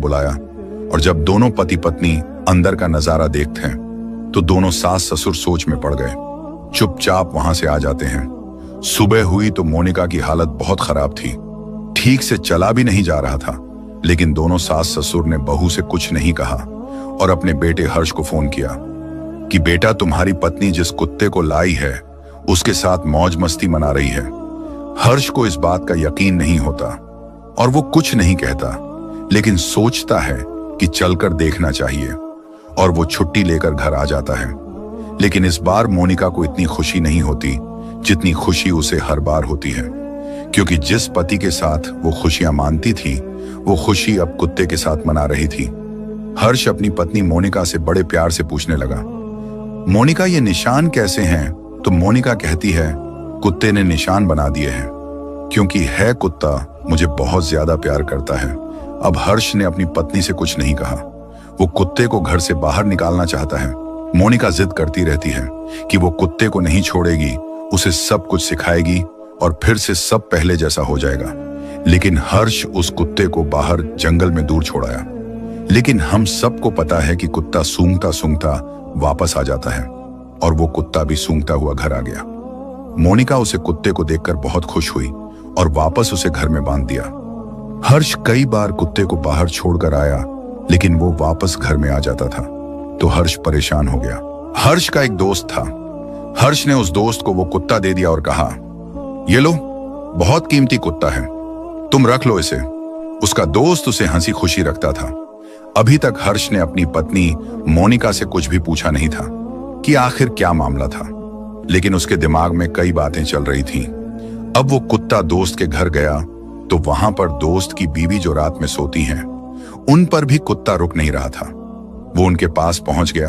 बुलाया और जब दोनों पति पत्नी अंदर का नजारा देखते हैं तो दोनों सास ससुर सोच में पड़ गए। चुपचाप वहां से आ जाते हैं। सुबह हुई तो मोनिका की हालत बहुत खराब थी, ठीक से चला भी नहीं जा रहा था। लेकिन दोनों सास ससुर ने बहू से कुछ नहीं कहा और अपने बेटे हर्ष को फोन किया कि बेटा, तुम्हारी पत्नी जिस कुत्ते को लाई है उसके साथ मौज मस्ती मना रही है। हर्ष को इस बात का यकीन नहीं होता और वो कुछ नहीं कहता, लेकिन सोचता है कि चलकर देखना चाहिए और वो छुट्टी लेकर घर आ जाता है। लेकिन इस बार मोनिका को इतनी खुशी नहीं होती जितनी खुशी उसे हर बार होती है, क्योंकि जिस पति के साथ वो खुशियां मानती थी वो खुशी अब कुत्ते के साथ मना रही थी। हर्ष अपनी पत्नी मोनिका से बड़े प्यार से पूछने लगा, मोनिका ये निशान कैसे हैं? तो मोनिका कहती है, कुत्ते ने निशान बना दिए हैं, क्योंकि है कुत्ता मुझे बहुत ज्यादा प्यार करता है। अब हर्ष ने अपनी पत्नी से कुछ नहीं कहा, वो कुत्ते को घर से बाहर निकालना चाहता है। मोनिका जिद करती रहती है कि वो कुत्ते को नहीं छोड़ेगी, उसे सब कुछ सिखाएगी और फिर से सब पहले जैसा हो जाएगा। लेकिन हर्ष उस कुत्ते को बाहर जंगल में दूर छोड़ाया। लेकिन हम सबको पता है कि कुत्ता सूंघता सूंघता वापस आ जाता है और वो कुत्ता भी सूंघता हुआ घर आ गया। मोनिका उसे कुत्ते को देखकर बहुत खुश हुई और वापस उसे घर में बांध दिया। हर्ष कई बार कुत्ते को बाहर छोड़कर आया, लेकिन वो वापस घर में आ जाता था, तो हर्ष परेशान हो गया। हर्ष का एक दोस्त था। हर्ष ने उस दोस्त को वो कुत्ता दे दिया और कहा, ये लो, बहुत कीमती कुत्ता है, तुम रख लो इसे। उसका दोस्त उसे हंसी खुशी रखता था। अभी तक हर्ष ने अपनी पत्नी मोनिका से कुछ भी पूछा नहीं था कि आखिर क्या मामला था, लेकिन उसके दिमाग में कई बातें चल रही थीं। अब वो कुत्ता दोस्त के घर गया तो वहां पर दोस्त की बीवी जो रात में सोती हैं, उन पर भी कुत्ता रुक नहीं रहा था। वो उनके पास पहुंच गया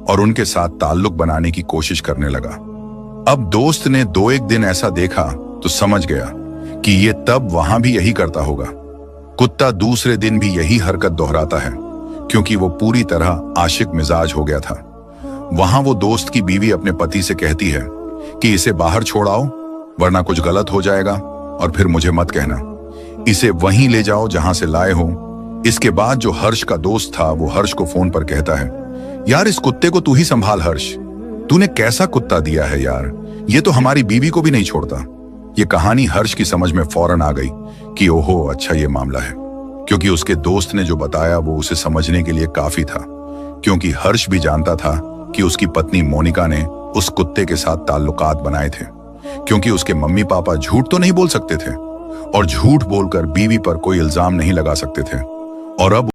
और उनके साथ ताल्लुक बनाने की कोशिश करने लगा। अब दोस्त ने 2-1 दिन ऐसा देखा तो समझ गया कि ये तब वहां भी यही करता होगा। कुत्ता दूसरे दिन भी यही हरकत दोहराता है, क्योंकि वो पूरी तरह आशिक मिजाज हो गया था। वहां वो दोस्त की बीवी अपने पति से कहती है कि इसे बाहर छोड़ाओ वरना कुछ गलत हो जाएगा और फिर मुझे मत कहना। इसे वहीं ले जाओ जहां से लाए हो। इसके बाद जो हर्ष का दोस्त था वो हर्ष को फोन पर कहता है, यार इस कुत्ते को तू ही संभाल हर्ष, तूने कैसा कुत्ता दिया है यार, ये तो हमारी बीवी को भी नहीं छोड़ता। ये कहानी हर्ष की समझ में फौरन आ गई कि ओहो अच्छा ये मामला है, क्योंकि उसके दोस्त ने जो बताया वो उसे समझने के लिए काफी था। क्योंकि हर्ष भी जानता था कि उसकी पत्नी मोनिका ने उस कुत्ते के साथ ताल्लुकात बनाए थे, क्योंकि उसके मम्मी पापा झूठ तो नहीं बोल सकते थे और झूठ बोलकर बीवी पर कोई इल्जाम नहीं लगा सकते थे। और अब